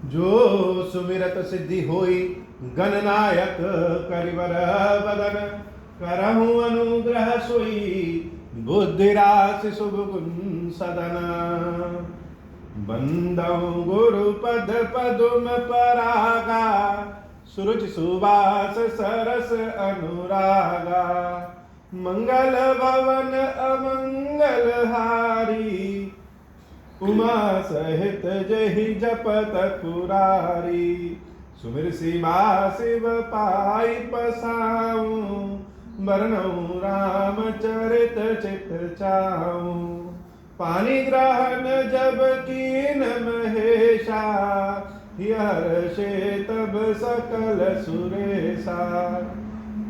जो सुमिरत सिद्धि होई गणनायक करिवर बदन करहु अनुग्रह सोई बुद्धि राशि शुभ गुण सदन बंदौ गुरु पद पदुम परागा सुरुचि सुवास सरस अनुरागा मंगल भवन अमंगल हारी उमा सहित जहि जपत पुरारी सुमिर सीमा शिव पाई पसाऊं बरनऊं राम चरित चित चाऊं पानी ग्रहण जब कीन महेशा हर्षे तब सकल सुरेशा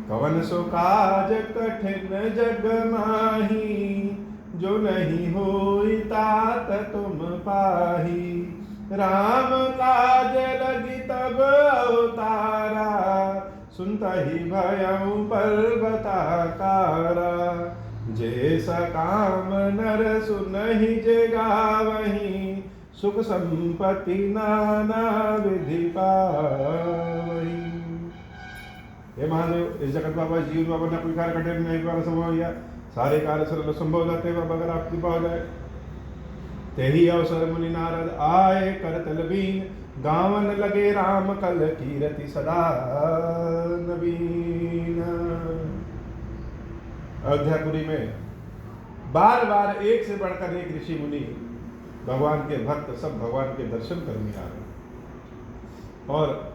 कवन सो काज कठिन जग माही जो नहीं होई तात तुम पाही राम काज लगी तब अवतारा सुनता ही भयउ पर्वताकारा जैसा काम नर सुनहि जे गावहीं सुख संपत्ति नाना विधि पावहीं। हे महादेव, इस जगत बाबा जीवन बाबा ने कोई कार्य कठिन नहीं द्वारा संभव किया, सारे कार्य सरल संभव जाते बाबा अगर आपकी कृपा हो जाए। तेहि अवसर मुनि नारद आए करतल बीन गावन लगे राम कल कीरति सदा नवीन। अयोध्यापुरी में बार बार एक से बढ़कर एक ऋषि मुनि भगवान के भक्त सब भगवान के दर्शन करने आ रहे। और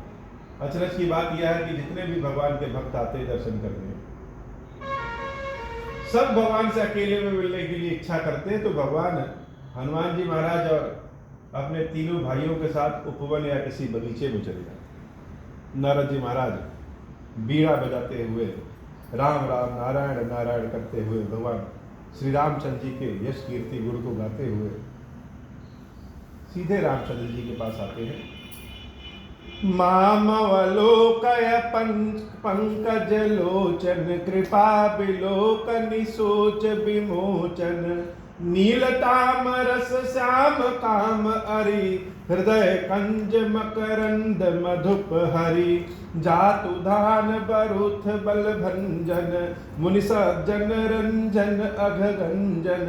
अचरज की बात यह है कि जितने भी भगवान के भक्त आते हैं दर्शन करने, सब भगवान से अकेले में मिलने के लिए इच्छा करते हैं। तो भगवान हनुमान जी महाराज और अपने तीनों भाइयों के साथ उपवन या किसी बगीचे में चले जाते। नारद जी महाराज बीड़ा बजाते हुए राम राम नारायण नारायण करते हुए भगवान श्री रामचंद्र जी के यश कीर्ति गुरु को गाते हुए सीधे रामचंद्र जी के पास आते हैं। मामवलोकय पंकज लोचन कृपा बिलोकनि सोच विमोचन नीलतामरस श्याम काम अरि हृदय कंज मकरंद मधुप हरि जातु धान बरुथ बल भंजन मुनि सज्जन रंजन अघ गंजन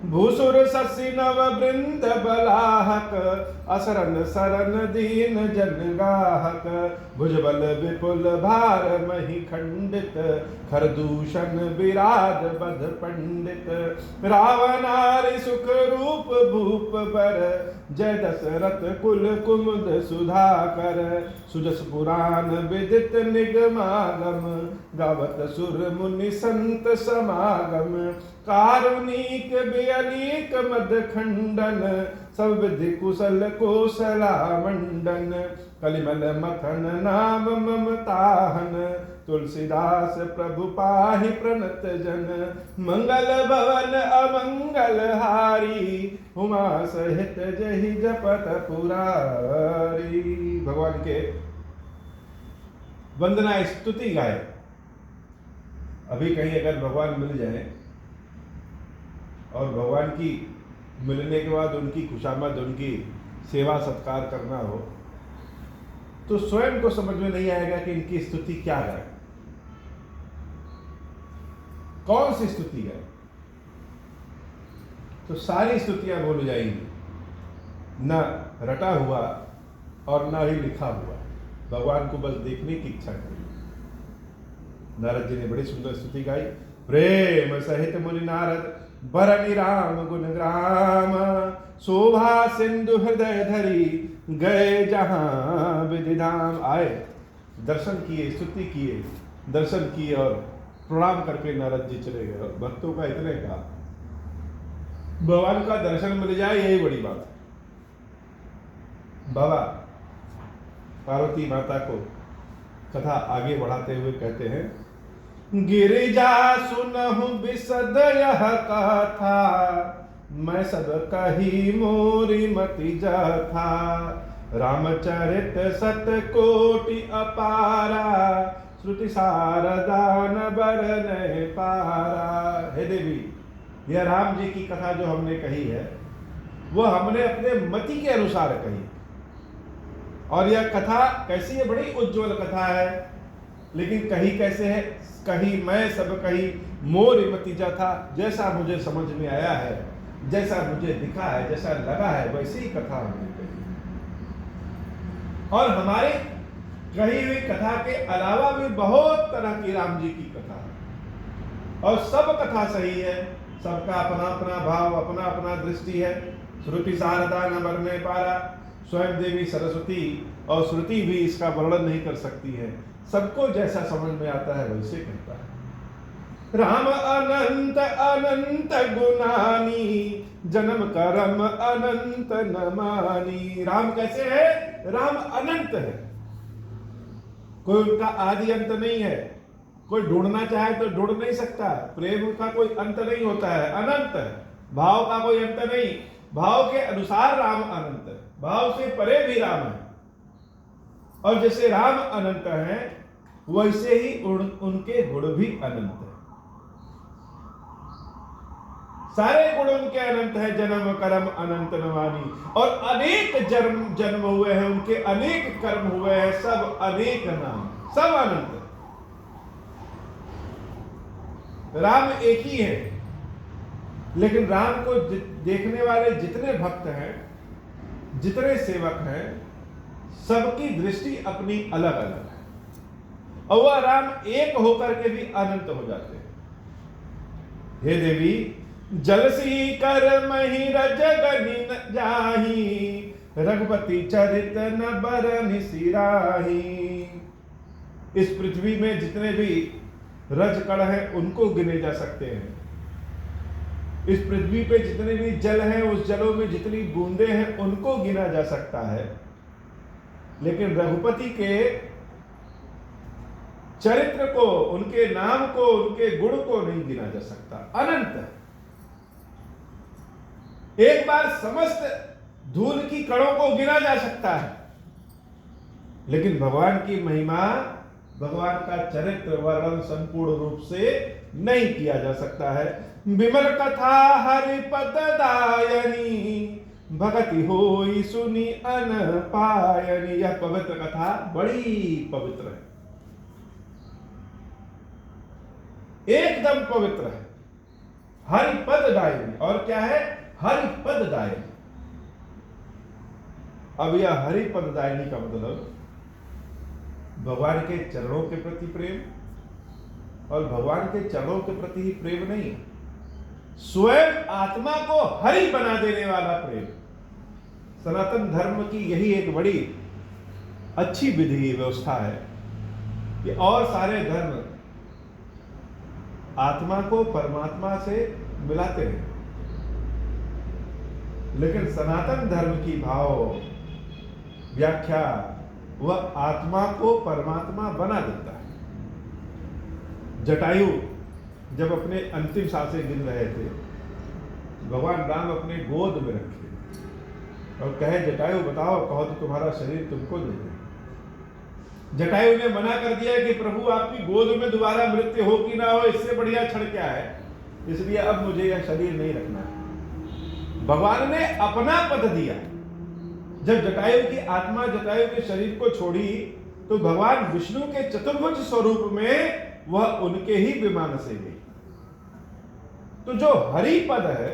भूसुर शशि नव वृंद बलाहक असरन सरन दीन जन गाहक भुजबल विपुल भार मही खंडित खरदूषण विराज बध पंडित रावणारि सुख रूप भूप बर जय दशरथ कुल कुमुद सुधाकर सुजस पुराण विदित निगमागम गावत सुर मुनि संत समागम कारुणिक बेअलीक मद खंडन सब विधि कुशल कोसला मंडन कलिमल मथन नाम ममताहन तुलसीदास प्रभु पाहि प्रणत जन मंगल भवन अमंगल हारी उमा सहित जहि जपत पुरारी। भगवान के वंदना स्तुति गाए। अभी कहीं अगर भगवान मिल जाए और भगवान की मिलने के बाद उनकी खुशामद उनकी सेवा सत्कार करना हो तो स्वयं को समझ में नहीं आएगा कि इनकी स्तुति क्या है, कौन सी स्तुति है। तो सारी स्तुतियां बोल जाएंगी, न रटा हुआ और न ही लिखा हुआ, भगवान को बस देखने की इच्छा करी। नारद जी ने बड़ी सुंदर स्तुति गाई। प्रेम सहित मुनि नारद बरनि राम गुण ग्राम शोभा सिंधु हृदय धरी गए जहां विधि धाम। आए, दर्शन किए, स्तुति किए, दर्शन किए और प्रणाम करके नारद जी चले गए। भक्तों का इतने का भगवान का दर्शन मिल जाए यही बड़ी बात है। बाबा पार्वती माता को कथा आगे बढ़ाते हुए कहते हैं, गिरिजा सुनहु बिसद यह कथा मैं सब कही मोरी मति जथा रामचरित सत कोटि अपारा श्रुति सारदा न बरन पारा। हे देवी, यह राम जी की कथा जो हमने कही है वो हमने अपने मति के अनुसार कही। और यह कथा कैसी है, बड़ी उज्जवल कथा है। लेकिन कही कैसे है, कही मैं सब कही मोर मति था, जैसा मुझे समझ में आया है, जैसा मुझे दिखा है, जैसा लगा है, वैसी ही कथा हमने कही। और हमारे कही हुई कथा के अलावा भी बहुत तरह की राम जी की कथा है, और सब कथा सही है, सबका अपना अपना भाव, अपना अपना दृष्टि है। श्रुति शारदा न वर्णने पारा, स्वयं देवी सरस्वती और श्रुति भी इसका वर्णन नहीं कर सकती है। सबको जैसा समझ में आता है वैसे कहता है। राम अनंत अनंत गुणानी, जन्म करम अनंत न मानी। राम कैसे है? राम अनंत है, कोई उनका आदि अंत नहीं है। कोई ढूंढना चाहे तो ढूंढ नहीं सकता। प्रेम का कोई अंत नहीं होता है, अनंत है। भाव का कोई अंत नहीं, भाव के अनुसार राम अनंत है, भाव से परे भी राम है। और जैसे राम अनंत है वैसे ही उनके गुण भी अनंत है। सारे गुण उनके अनंत है। जन्म कर्म अनंत नवानी, और अनेक जन्म हुए हैं उनके, अनेक कर्म हुए हैं, सब अनेक नाम, सब अनंत है। राम एक ही है, लेकिन राम को देखने वाले जितने भक्त हैं, जितने सेवक हैं, सबकी दृष्टि अपनी अलग अलग है। और वह राम एक होकर के भी अनंत हो जाते हैं। हे देवी, जलसी कर मही रजगनि न जाही, रघुपति चरित न बरनि सिराही। इस पृथ्वी में जितने भी रजकण हैं उनको गिने जा सकते हैं। इस पृथ्वी पे जितने भी जल हैं, उस जलों में जितनी बूंदें हैं उनको गिना जा सकता है, लेकिन रघुपति के चरित्र को, उनके नाम को, उनके गुण को नहीं गिना जा सकता। अनंत है। एक बार समस्त धूल की कणों को गिना जा सकता है, लेकिन भगवान की महिमा, भगवान का चरित्र वर्णन संपूर्ण रूप से नहीं किया जा सकता है। विमल कथा हरिपद दायनी, भगति होई सुनी अन पायनी। यह पवित्र कथा बड़ी पवित्र है, एकदम पवित्र है। हरिपद दायनी, और क्या है? हरिपद दायनी। अब यह हरिपद दायनी का मतलब भगवान के चरणों के प्रति प्रेम, और भगवान के चरणों के प्रति ही प्रेम नहीं, स्वयं आत्मा को हरि बना देने वाला प्रेम। सनातन धर्म की यही एक बड़ी अच्छी विधि व्यवस्था है कि और सारे धर्म आत्मा को परमात्मा से मिलाते हैं, लेकिन सनातन धर्म की भाव व्याख्या वह आत्मा को परमात्मा बना देता है। जटायु जब अपने अंतिम सांसें गिन रहे थे, भगवान राम अपने गोद में रखे और कहे, जटायु बताओ, कहो तो तुम्हारा शरीर तुमको दे दे। जटायु ने मना कर दिया कि प्रभु आपकी गोद में दोबारा मृत्यु हो कि ना हो, इससे बढ़िया क्षण क्या है, इसलिए अब मुझे यह शरीर नहीं रखना है। भगवान ने अपना पद दिया। जब जटायु की आत्मा जटायु के शरीर को छोड़ी, तो भगवान विष्णु के चतुर्भुज स्वरूप में वह उनके ही विमान से गई। तो जो हरि पद है,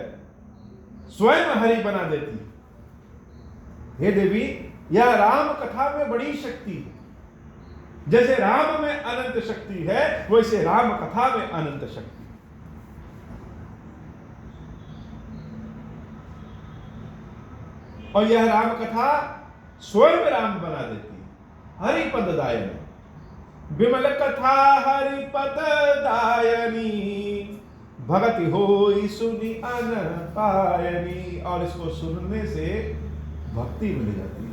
स्वयं हरि बना देती। हे देवी, यह राम कथा में बड़ी शक्ति है। जैसे राम में अनंत शक्ति है, वैसे राम कथा में अनंत शक्ति। और यह राम कथा स्वयं राम बना देती है। हरिपद दायनी, विमल कथा हरिपद दायनी, भगति होई सुनी अन पायनी। और इसको सुनने से भक्ति मिल जाती है।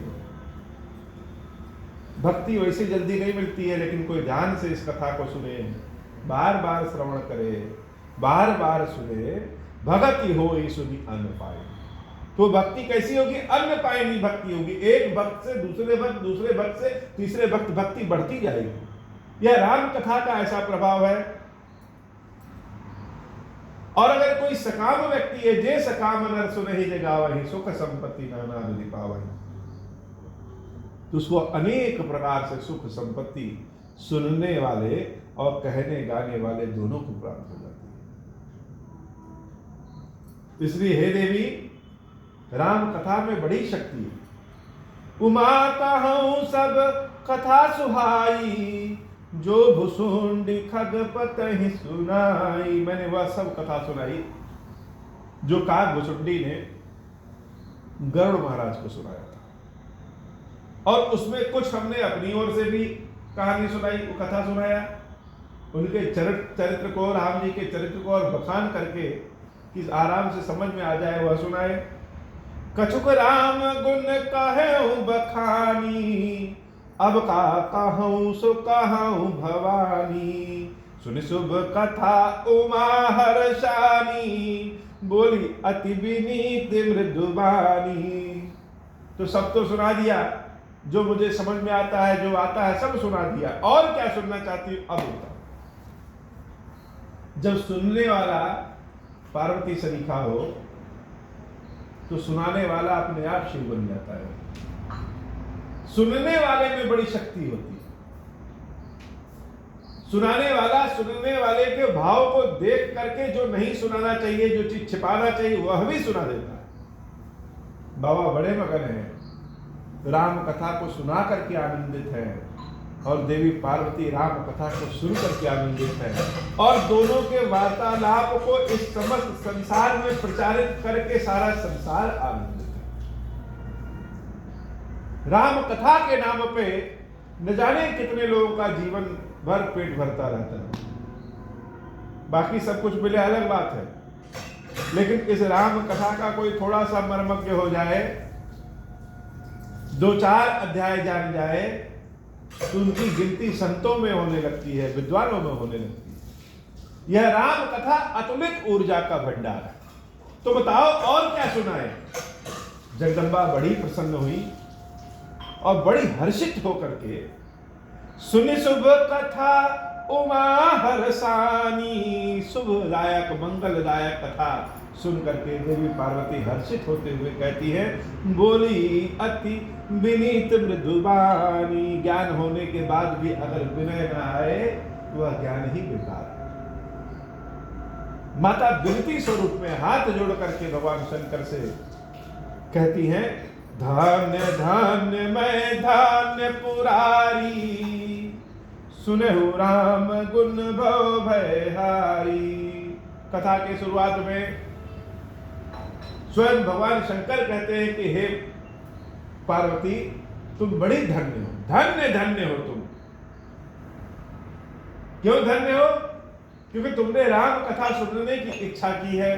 भक्ति वैसे जल्दी नहीं मिलती है, लेकिन कोई ध्यान से इस कथा को सुने, बार बार श्रवण करे, बार बार सुने, भगति होई सुनी अन पायनी। तो भक्ति कैसी होगी? अन्न पायनी भक्ति होगी। एक भक्त से दूसरे भक्त, दूसरे भक्त से तीसरे भक्त, भक्ति बढ़ती जाएगी। यह राम कथा का ऐसा प्रभाव है। और अगर कोई सकाम व्यक्ति है, जे सकाम नर सुनहि जे गावहि, सुख संपत्ति नाना विधि पावहि। तो उसको अनेक प्रकार से सुख संपत्ति सुनने वाले और कहने गाने वाले दोनों को प्राप्त हो जाती है। इसलिए हे देवी, राम कथा में बड़ी शक्ति है। उमा कहूँ सब कथा सुहाई, जो भुसुंडी खगपत ही सुनाई। मैंने वह सब कथा सुनाई जो काग भुसुंडी ने गरुड़ महाराज को सुनाया था, और उसमें कुछ हमने अपनी ओर से भी कहानी सुनाई, वो कथा सुनाया। उनके चरित्र को, राम जी के चरित्र को और बखान करके कि आराम से समझ में आ जाए वह सुनाए। कछुक राम गुण कहूँ बखानी, अब का कहूँ सो कहूँ भवानी। सुनि शुभ कथा उमा हर्षानी, बोली अति विनीत मृदुबानी। तो सब तो सुना दिया, जो मुझे समझ में आता है, जो आता है सब सुना दिया। और क्या सुनना चाहती हूं अब बताओ। जब सुनने वाला पार्वती सरीखा हो तो सुनाने वाला अपने आप शिव बन जाता है। सुनने वाले में बड़ी शक्ति होती है। सुनाने वाला सुनने वाले के भाव को देख करके जो नहीं सुनाना चाहिए, जो चीज छिपाना चाहिए, वह भी सुना देता है। बाबा बड़े मगन हैं, राम कथा को सुना करके आनंदित है, और देवी पार्वती राम कथा को सुन करके आनंदित है, और दोनों के वार्तालाप को इस समस्त संसार में प्रचारित करके सारा संसार आनंदित है। राम कथा के नाम पे न जाने कितने लोगों का जीवन भर पेट भरता रहता है। बाकी सब कुछ मिले अलग बात है, लेकिन इस राम कथा का कोई थोड़ा सा मर्मज्ञ हो जाए, 2-4 अध्याय जान जाए, तो उनकी गिनती संतों में होने लगती है, विद्वानों में होने लगती है। यह राम कथा अतुलित ऊर्जा का भंडार है। तो बताओ और क्या सुनाए। जगदम्बा बड़ी प्रसन्न हुई और बड़ी हर्षित होकर के सुनि शुभ कथा उमा हर्षानी। शुभदायक मंगलदायक कथा सुन करके देवी पार्वती हर्षित होते हुए कहती है, बोली अति विनीत मृदुबानी। ज्ञान होने के बाद भी अगर विनय न आए तो वह ज्ञान ही बेकार है। माता विनती स्वरूप में हाथ जोड़ करके भगवान शंकर से कहती हैं, धन्य धन्य मैं धन्य पुरारी, सुनहु राम गुण भव भयहारी। कथा के शुरुआत में स्वयं भगवान शंकर कहते हैं कि हे पार्वती, तुम बड़ी धन्य हो, धन्य धन्य हो तुम। क्यों धन्य हो? क्योंकि तुमने राम कथा सुनने की इच्छा की है,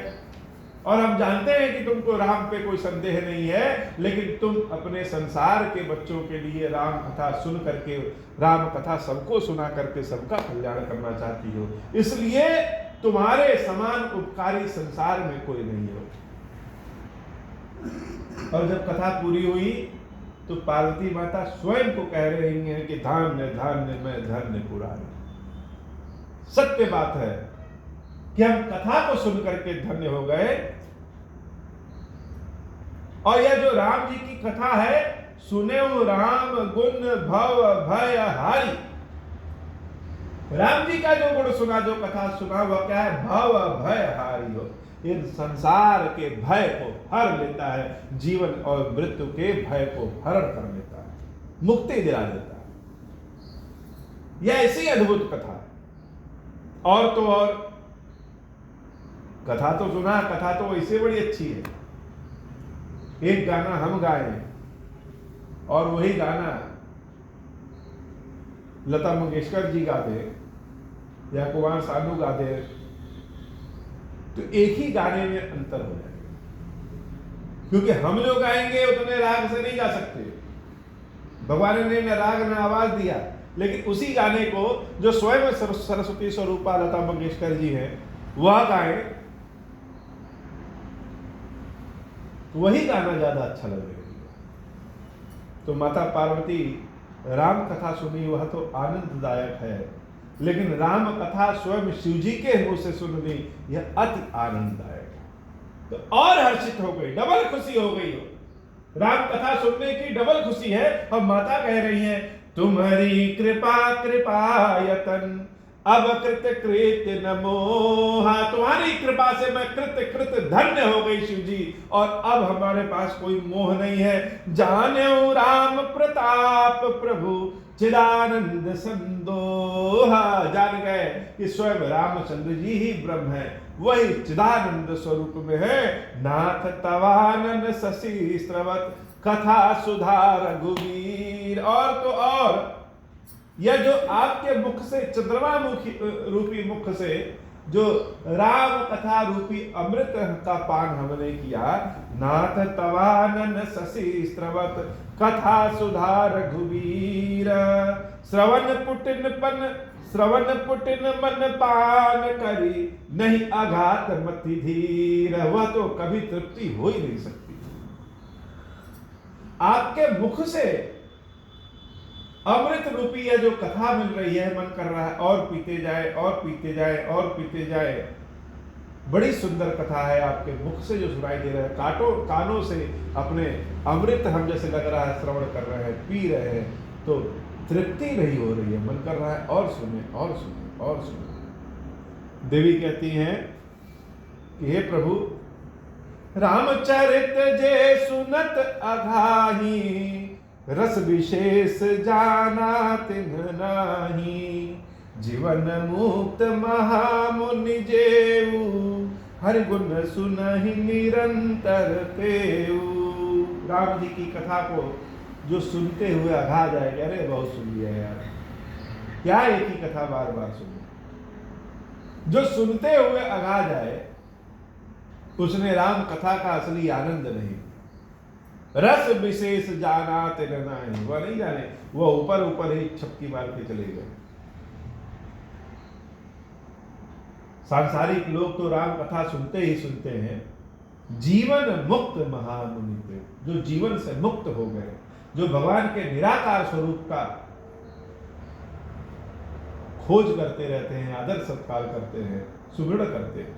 और हम जानते हैं कि तुमको राम पे कोई संदेह नहीं है, लेकिन तुम अपने संसार के बच्चों के लिए राम कथा सुन करके, राम कथा सबको सुना करके सबका कल्याण करना चाहती हो। इसलिए तुम्हारे समान उपकारी संसार में कोई नहीं हो। और जब कथा पूरी हुई तो पार्वती माता स्वयं को कह रही हैं कि धन्य धन्य मैं धन्य पुरारी। सत्य बात है कि हम कथा को सुन करके धन्य हो गए। और यह जो राम जी की कथा है, सुने हो राम गुण भव भय हारी। राम जी का जो गुण सुना, जो कथा सुना, वह क्या है? भव भय हारी हो। इन संसार के भय को हर लेता है, जीवन और मृत्यु के भय को हरण कर लेता है, मुक्ति दिला देता है। यह ऐसी अद्भुत कथा। और तो और कथा तो सुना, कथा तो वैसे बड़ी अच्छी है। एक गाना हम गाएं और वही गाना लता मंगेशकर जी गाते या कुमार सानू गाते, तो एक ही गाने में अंतर हो जाएगा। क्योंकि हम जो गाएंगे उतने राग से नहीं गा सकते। भगवान ने न राग न आवाज दिया, लेकिन उसी गाने को जो स्वयं सरस्वती स्वरूपा लता मंगेशकर जी हैं वह गाएं, तो वही गाना ज्यादा अच्छा लगेगा। तो माता पार्वती राम कथा सुनी, वह तो आनंददायक है, लेकिन राम कथा स्वयं शिव जी के मुंह से सुननी, यह अति आनंददायक है। तो और हर्षित हो गई, डबल खुशी हो गई हो राम कथा सुनने की डबल खुशी है। और माता कह रही है, तुम्हारी कृपा कृपायतन अब कृत कृत नमोहा, तुम्हारी कृपा से मैं कृत कृत धन्य हो गई शिव जी, और अब हमारे पास कोई मोह नहीं है। जान्यो राम प्रताप प्रभु चिदानंद संदोहा, जान गए कि स्वयं रामचंद्र जी ही ब्रह्म है, वही चिदानंद स्वरूप में है। नाथ तवानन शशि स्रवत कथा सुधा रघुवीर, और तो और यह जो आपके मुख से, चंद्रमा मुखी रूपी मुख से जो राम कथा रूपी अमृत का पान हमने किया, नाथ तवानन शशि स्रवत कथा सुधा रघुवीर, श्रवण पुटिन मन पान करी, नहीं आघात मति धीर, वह तो कभी तृप्ति हो ही नहीं सकती। आपके मुख से अमृत रूपी है जो कथा मिल रही है, मन कर रहा है और पीते जाए और पीते जाए और पीते जाए। बड़ी सुंदर कथा है, आपके मुख से जो सुनाई दे रहा है, कानों से अपने अमृत हम जैसे लग रहा है श्रवण कर रहे हैं, पी रहे हैं, तो तृप्ति नहीं हो रही है, मन कर रहा है और सुने और सुने और सुने। देवी कहती हैं कि हे प्रभु, रामचरित जे सुनत अघाही, रस विशेष जाना तिन्ह नाही, जीवन मुक्त महामुनि जेऊ, हरि गुण सुनहि निरंतर तेऊ। राम जी की कथा को जो सुनते हुए अघा जाएगा, अरे बहुत सुन लिया यार, क्या एक ही कथा बार बार सुनो। जो सुनते हुए अघा जाए उसने राम कथा का असली आनंद नहीं, रस विशेष जाना तेरे नहीं, वह नहीं जाने, वह ऊपर ऊपर ही छपकी मार के चले गए। सांसारिक लोग तो राम कथा सुनते ही सुनते हैं, जीवन मुक्त महामुनि थे, जो जीवन से मुक्त हो गए, जो भगवान के निराकार स्वरूप का खोज करते रहते हैं, आदर सत्कार करते हैं, सुदृढ़ करते हैं,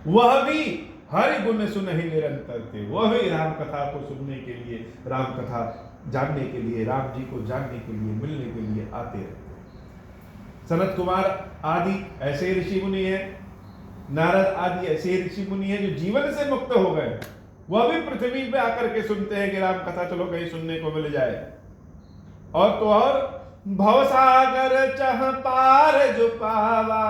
वह भी हरि गुण सुनहि निरंतर थे, वह भी राम कथा को सुनने के लिए, राम कथा जानने के लिए, राम जी को जानने के लिए, मिलने के लिए आते रहते हैं। सनत कुमार आदि ऐसे ऋषि मुनि हैं, नारद आदि ऐसे ऋषि मुनि हैं जो जीवन से मुक्त हो गए, वह भी पृथ्वी पे आकर के सुनते हैं कि राम कथा चलो कहीं सुनने को मिल जाए। और तो और भवसागर चह पार जो पावा,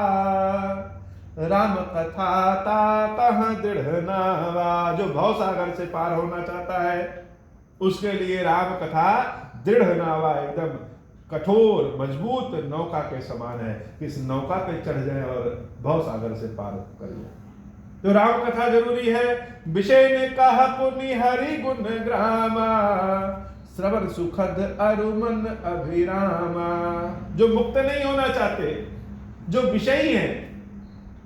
राम कथा तातः दृढ़ नावा, जो भवसागर से पार होना चाहता है उसके लिए राम कथा दृढ़ नावा, एकदम कठोर मजबूत नौका के समान है कि इस नौका पे चढ़ जाए और भवसागर से पार कर जाए। तो राम कथा जरूरी है। विषय ने कहा पुनि हरि गुण ग्रामा, श्रवण सुखद अरुमन अभिरामा। जो मुक्त नहीं होना चाहते, जो विषयी हैं,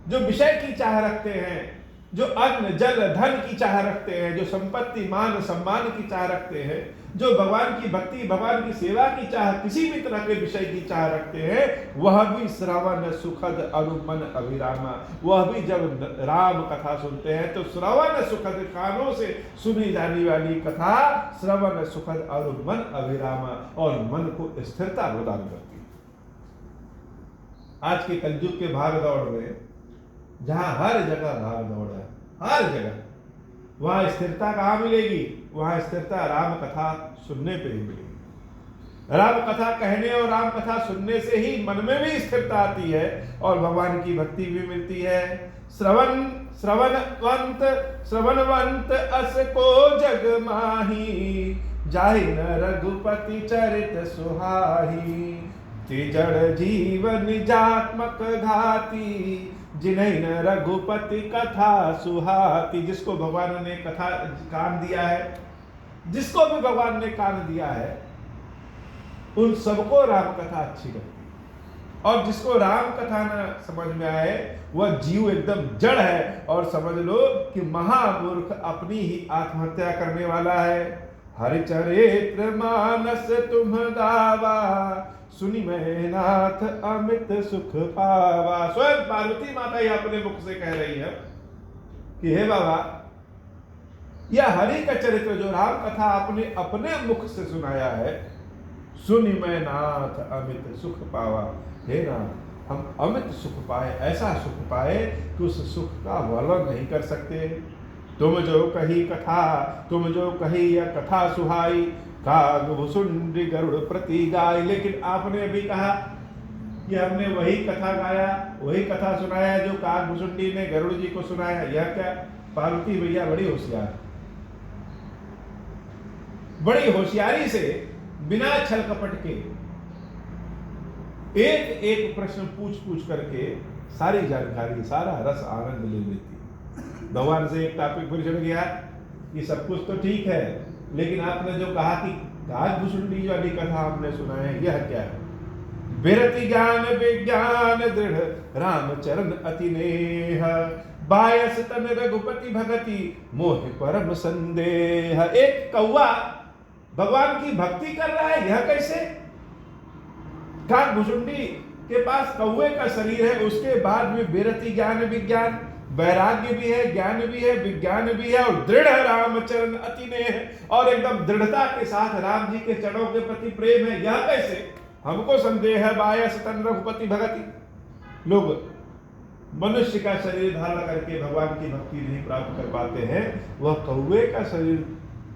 जो विषय की चाह रखते हैं, जो अन्न जल धन की चाह रखते हैं, जो संपत्ति मान सम्मान की चाह रखते हैं, जो भगवान की भक्ति भगवान की सेवा की चाह, किसी भी तरह के विषय की चाह रखते हैं, वह भी श्रवण सुखद अनुमन अभिरामा, वह भी जब राम कथा सुनते हैं तो श्रवण सुखद, कानों से सुनी जाने वाली कथा श्रवण सुखद अनुमन अभिरामा, और मन को स्थिरता प्रदान करती है। आज के कलयुग के भाग दौड़ में जहां हर जगह भाग दौड़ है, हर जगह, वहां स्थिरता कहां मिलेगी? वहां स्थिरता राम कथा सुनने पे ही मिलेगी। राम कथा कहने और राम कथा सुनने से ही मन में भी स्थिरता आती है और भगवान की भक्ति भी मिलती है। श्रवणवंत अस को जग माही, जाहि न रघुपति चरित सुहाही, जड़ जीवन निजात्मक घाती, जिन्हें न रघुपति कथा सुहाती। जिसको भगवान ने कथा कान दिया है, जिसको भी भगवान ने कान दिया है, उन सबको राम कथा अच्छी लगती है। और जिसको राम कथा न समझ में आए, वह जीव एकदम जड़ है और समझ लो कि महामूर्ख अपनी ही आत्महत्या करने वाला है। हरिचरित्र मानस तुम गावा, सुनी मैं नाथ अमित सुख पावा। स्वयं पार्वती माता ही अपने मुख से कह रही है कि हे बाबा, यह हरि का चरित्र जो राम कथा आपने अपने मुख से सुनाया है, सुनि मैं नाथ अमित सुख पावा। हे नाथ, हम अमित सुख पाए, ऐसा सुख पाए कि उस सुख का वर्णन नहीं कर सकते। तुम जो कही कथा, तुम जो कही यह कथा सुहाई, काग भुसुंडी गरुड़ प्रति गाय। लेकिन आपने भी कहा कि हमने वही कथा गाया, वही कथा सुनाया जो काग भुसुंडी ने गरुड़ जी को सुनाया। यह क्या? पार्वती मैया बड़ी होशियार, बड़ी होशियारी से बिना छल कपट के एक एक प्रश्न पूछ पूछ करके सारी जानकारी, सारा रस आनंद ले लेती। भगवान से एक टॉपिक फिर चढ़ गया कि सब कुछ तो ठीक है, लेकिन आपने जो कहा कि काग भुसुंडी वाली कथा हमने सुना है, यह क्या है? बिरति ज्ञान विज्ञान दृढ़ रामचरण अति नेह, बायस तन रघुपति भगति मोह परम संदेह। एक कौवा भगवान की भक्ति कर रहा है, यह कैसे? काग भुसुंडी के पास कौवे का शरीर है, उसके बाद में बिरति ज्ञान विज्ञान, वैराग्य भी है, ज्ञान भी है, विज्ञान भी है, और दृढ़ रामचरण अति नेह, और एकदम दृढ़ता के साथ राम जी के चरणों के प्रति प्रेम है। यह कैसे? हमको संदेह है। बायस तन रघुपति भगति, लोग मनुष्य का शरीर धारण करके भगवान की भक्ति नहीं प्राप्त कर पाते हैं, वह कौवे का शरीर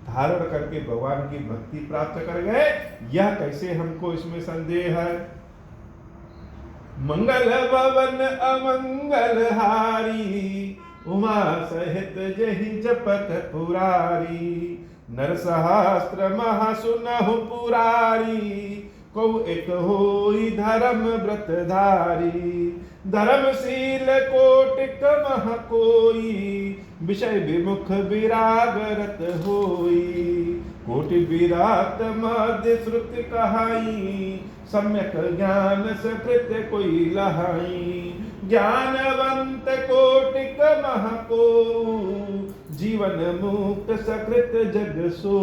धारण करके भगवान की भक्ति प्राप्त कर गए। यह कैसे? हमको इसमें संदेह है। मंगल भवन अमंगल हारी, उमा सहित जहि जपत पुरारी, नर सहस्त्र महासुनहु पुरारी, को एक होई धर्म व्रत धारी, धर्मशील कोटिक मह कोई, विषय विमुख विरागरत होई, कोटि विराट मध्य श्रुति कहाई, सम्यक ज्ञान सकृत कोई लहाई, ज्ञानवंत कोटिक मह को, जीवन मुक्त सकृत जग सो,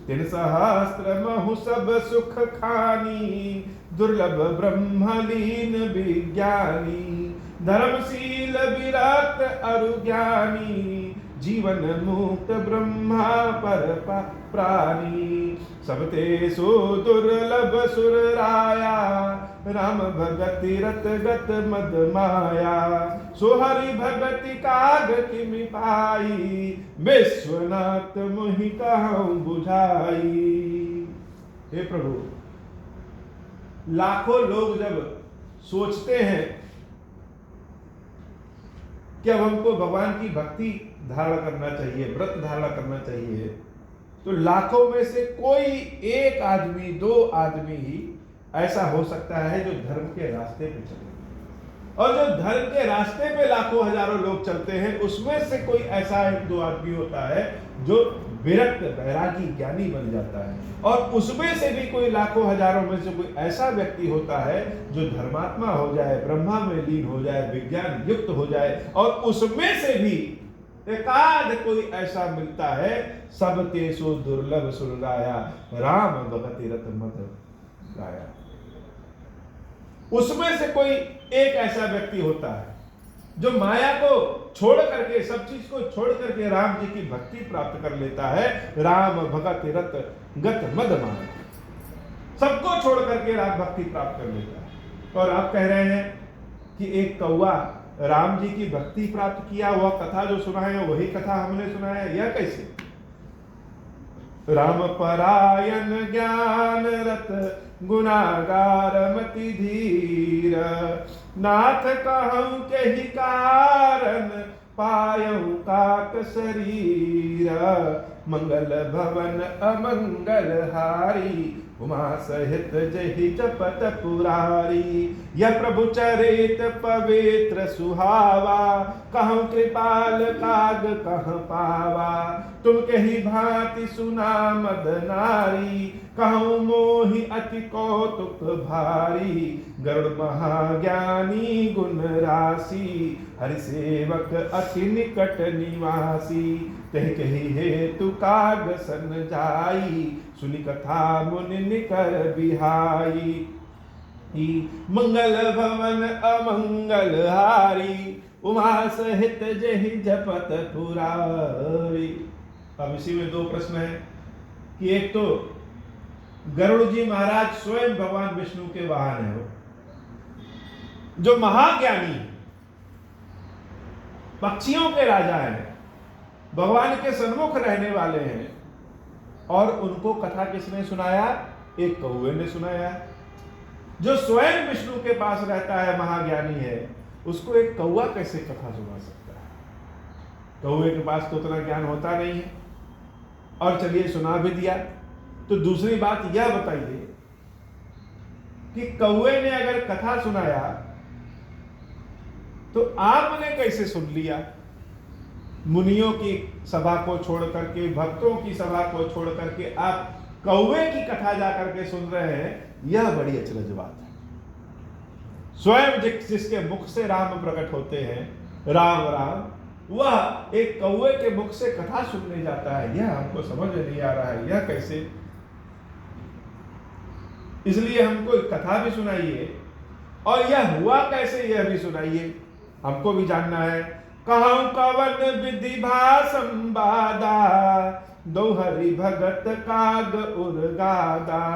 तिन सहस्त्र महु सब सुख खानी, दुर्लभ ब्रह्मलीन विज्ञानी, धर्मशील विराट अरु ज्ञानी, जीवन मुक्त ब्रह्मा पर प्राणी, सबते सो दुर्लभ सुर राया, राम भगति रत गत मद माया, सो हरि भगति काग किमि पाई, विश्वनाथ मोहि कहूँ बुझाई। हे प्रभु, लाखों लोग जब सोचते हैं कि अब हमको भगवान की भक्ति धारण करना चाहिए, व्रत धारण करना चाहिए, तो लाखों में से कोई एक आदमी, दो आदमी ही ऐसा हो सकता है जो धर्म के रास्ते पे चले। और जो धर्म के रास्ते पे लाखों हजारों लोग चलते हैं, उसमें से कोई ऐसा एक दो आदमी होता है जो विरक्त वैरागी ज्ञानी बन जाता है, और उसमें से भी कोई लाखों हजारों में से कोई ऐसा व्यक्ति होता है जो धर्मात्मा हो जाए, ब्रह्मा में लीन हो जाए, विज्ञान युक्त हो जाए, और उसमें से भी एकाध कोई ऐसा मिलता है, सब तेसो दुर्लभ सुरगाया, राम भगति रत मद गाया। उसमें से कोई एक ऐसा व्यक्ति होता है जो माया को छोड़ करके, सब चीज को छोड़ करके राम जी की भक्ति प्राप्त कर लेता है। राम भगति रत गत मद माया, सबको छोड़ करके राम भक्ति प्राप्त कर लेता है। और आप कह रहे हैं कि एक कौवा राम जी की भक्ति प्राप्त किया, वह कथा जो सुना है वही कथा हमने सुना है, यह कैसे? राम परायण ज्ञान रत गुनागार मति धीर, नाथ कहूँ के ही कारण पायऊ काक शरीर, मंगल भवन अमंगल हारी, उमा सहित जहि जपत पुरारी, यह प्रभु चरित पवित्र सुहावा, कहूँ कृपाल काग कह पावा, तुम कही भांति सुना मद नारी, कहूँ मोहि अति कौतुक भारी, गरुड़ महाज्ञानी गुण राशि, हरि सेवक अति निकट निवासी, कही कही हेतु काग सन जाई, सुनि कथा मुनि निकर बिहाई, मंगल भवन अमंगल हारी, उमा सहित जहि जपत पुरारी। अब इसी में दो प्रश्न हैं कि एक तो गरुड़ जी महाराज स्वयं भगवान विष्णु के वाहन है, वो जो महाज्ञानी है, पक्षियों के राजा हैं, भगवान के सन्मुख रहने वाले हैं, और उनको कथा किसने सुनाया? एक कौवे ने सुनाया। जो स्वयं विष्णु के पास रहता है, महाज्ञानी है, उसको एक कौवा कैसे कथा सुना सकता है? कौवे के पास तो उतना ज्ञान होता नहीं है। और चलिए सुना भी दिया, तो दूसरी बात यह बताइए कि कौवे ने अगर कथा सुनाया तो आपने कैसे सुन लिया? मुनियों की सभा को छोड़ करके, भक्तों की सभा को छोड़ करके आप कौवे की कथा जाकर के सुन रहे हैं, यह बड़ी अचरज बात है। स्वयं जिसके मुख से राम प्रकट होते हैं, राम राम, वह एक कौवे के मुख से कथा सुनने जाता है, यह हमको समझ नहीं आ रहा है, यह कैसे? इसलिए हमको कथा भी सुनाइए और यह हुआ कैसे यह भी सुनाइए, हमको भी जानना है। कहूं कवन विधि भा संवादा, दोहरी भगत काग उर्गादा,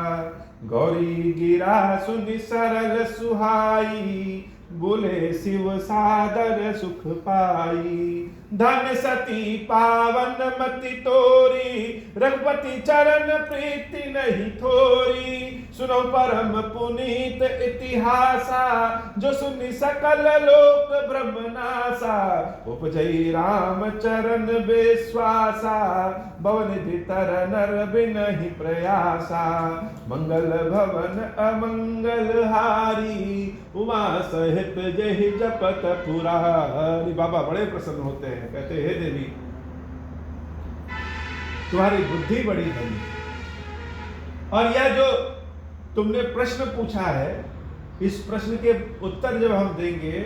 गौरी गिरा सुनि सरल सुहाई, बोले शिव सादर सुख पाई। धन सती पावन मति तोरी, रघुपति चरण प्रीति नहीं थोरी। सुनो परम पुनीत इतिहासा, जो सुनि सकल लोक ब्रह्मनासा। उपजई राम चरण विश्वासा, भवन भीतर नर बिनहि प्रयासा। मंगल भवन अमंगल हारी, उमा सहित जहि जपत पुरारी। बाबा बड़े प्रसन्न होते हैं, कहते हे देवी तुम्हारी बुद्धि बड़ी धनी, और यह जो तुमने प्रश्न पूछा है, इस प्रश्न के उत्तर जब हम देंगे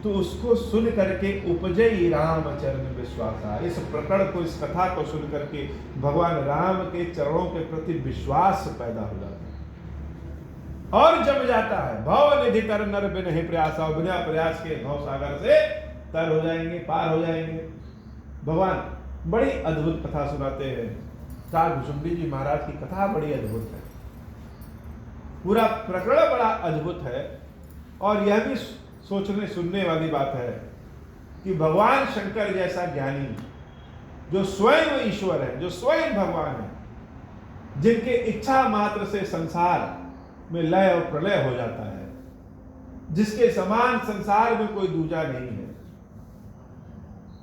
तो उसको सुन करके उपजई राम चरण विश्वासा, इस प्रकरण को, इस कथा को सुन करके भगवान राम के चरणों के प्रति विश्वास पैदा हो जाता है और जम जाता है। भव निधि तर नर बिनहि प्रयासा, बिना प्रयास के भव सागर से तर हो जाएंगे, पार हो जाएंगे। भगवान बड़ी अद्भुत कथा सुनाते हैं। काकभुसुंडी जी महाराज की कथा बड़ी अद्भुत है, पूरा प्रकरण बड़ा अद्भुत है। और यह भी सोचने सुनने वाली बात है कि भगवान शंकर जैसा ज्ञानी, जो स्वयं ईश्वर है, जो स्वयं भगवान है, जिनके इच्छा मात्र से संसार में लय और प्रलय हो जाता है, जिसके समान संसार में कोई दूजा नहीं है,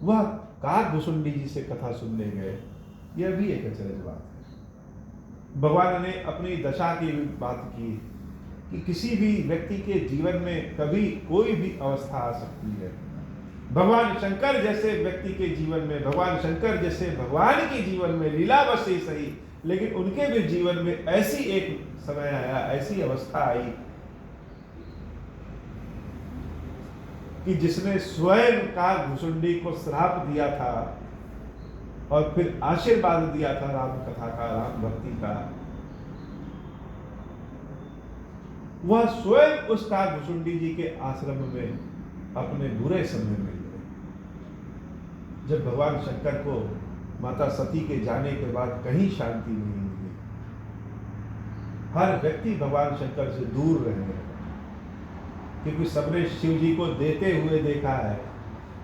वह काकभुसुंडी जी से कथा सुनने गए, यह भी एक अचरज बात है। भगवान ने अपनी दशा की बात की कि किसी भी व्यक्ति के जीवन में कभी कोई भी अवस्था आ सकती है। भगवान शंकर जैसे व्यक्ति के जीवन में, भगवान शंकर जैसे भगवान के जीवन में लीलावश ही सही, लेकिन उनके भी जीवन में ऐसी एक समय आया, ऐसी अवस्था आई कि जिसने स्वयं काकभुसुंडी को श्राप दिया था और फिर आशीर्वाद दिया था राम कथा का, राम भक्ति का। वह स्वयं उस काकभुसुंडी जी के आश्रम में अपने बुरे समय में गए, जब भगवान शंकर को माता सती के जाने के बाद कहीं शांति नहीं मिली। हर व्यक्ति भगवान शंकर से दूर रहने लगा, क्योंकि सबने शिव जी को देते हुए देखा है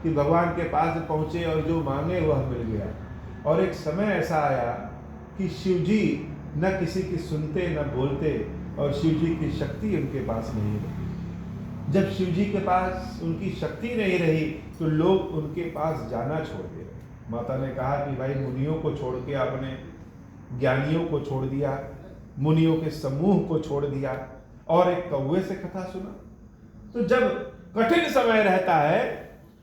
कि भगवान के पास पहुंचे और जो मांगे वह मिल गया। और एक समय ऐसा आया कि शिव जी न किसी की सुनते न बोलते, और शिव जी की शक्ति उनके पास नहीं रही। जब शिव जी के पास उनकी शक्ति नहीं रही तो लोग उनके पास जाना छोड़ दे रहे। माता ने कहा कि भाई मुनियों को छोड़ के आपने ज्ञानियों को छोड़ दिया, मुनियों के समूह को छोड़ दिया और एक कौवे से कथा सुना। तो जब कठिन समय रहता है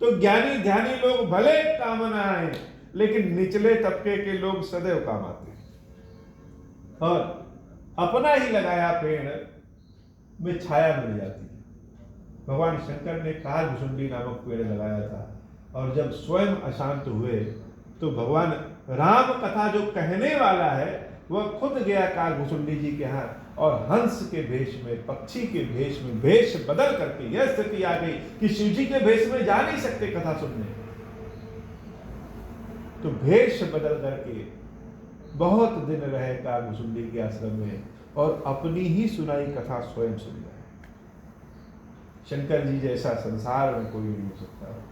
तो ज्ञानी ध्यानी लोग भले काम न आए, लेकिन निचले तबके के लोग सदैव काम आते हैं और अपना ही लगाया पेड़ में छाया मिल जाती है। भगवान शंकर ने काकभुसुंडी नामक पेड़ लगाया था, और जब स्वयं अशांत हुए तो भगवान राम कथा जो कहने वाला है वह खुद गया काकभुसुंडी जी के यहाँ, और हंस के भेष में, पक्षी के भेष में, भेष बदल करके यह स्थिति आ गई कि शिव जी के भेष में जा नहीं सकते कथा सुनने। तो भेष बदल करके बहुत दिन रहे कागभुसुंडी के आश्रम में और अपनी ही सुनाई कथा स्वयं सुन रहे। शंकर जी जैसा संसार में कोई नहीं हो सकता।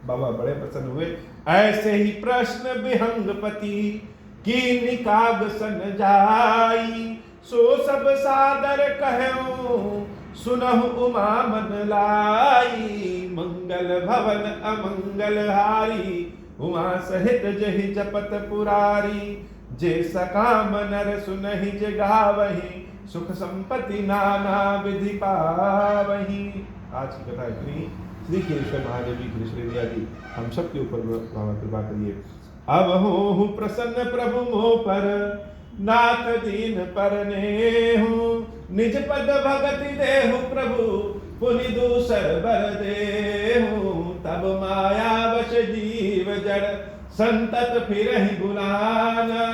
बाबा बड़े प्रसन्न हुए। ऐसे ही प्रश्न विहंगपति की निकाग सन जाई, सो सब सादर कहूं सुनहु उमा मन लाई। मंगल भवन अमंगल हारी, उमा सहित जहि जपत पुरारी। जे सकाम नर सुनहि जे गावहि, सुख संपत्ति नाना विधि पावहि। आज की कथा इतनी। श्री केशव महादेव जी, कृष्ण दिया जी हम सब के ऊपर बाबा कृपा करिए। अब हो प्रसन्न प्रभु मोह पर, नाथ दीन पर नेहु। निज पद भगति देहु प्रभु, पुनि दूसर बर देहु। तब माया वश जीव जड़, संतत फिरहि बुलाना।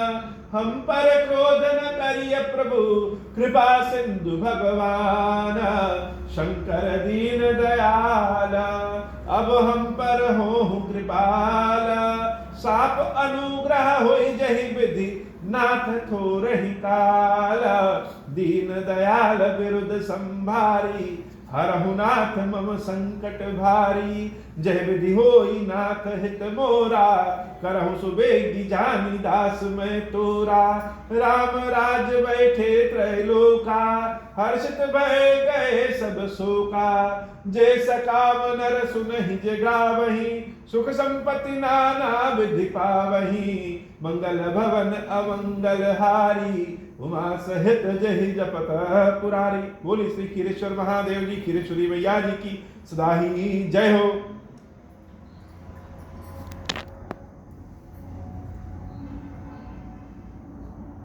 हम पर क्रोध न करिय प्रभु, कृपा सिंधु भगवान। शंकर दीन दयाला, अब हम पर हो कृपाला। साप अनुग्रह होई जहि विधि, नाथ थोरहि काला। दीन दयाल विरुद्ध संभारी, हरहु नाथ मम संकट भारी। जय विधि होई नाथ हित मोरा, करहु सुबेगी जानी दास मैं तोरा। राम राज बैठे त्रैलोका, हर्षित भय गए सब शोका। जय सकाम नर सुनहि जे गावहि, सुख संपत्ति नाना विधि पावहि। मंगल भवन अमंगल हारी, उमा सहित जहि जपत पुरारी। बोली श्री खीरेश्वर महादेव जी, खीरेश्वरी मैया जी की सदा ही जय हो।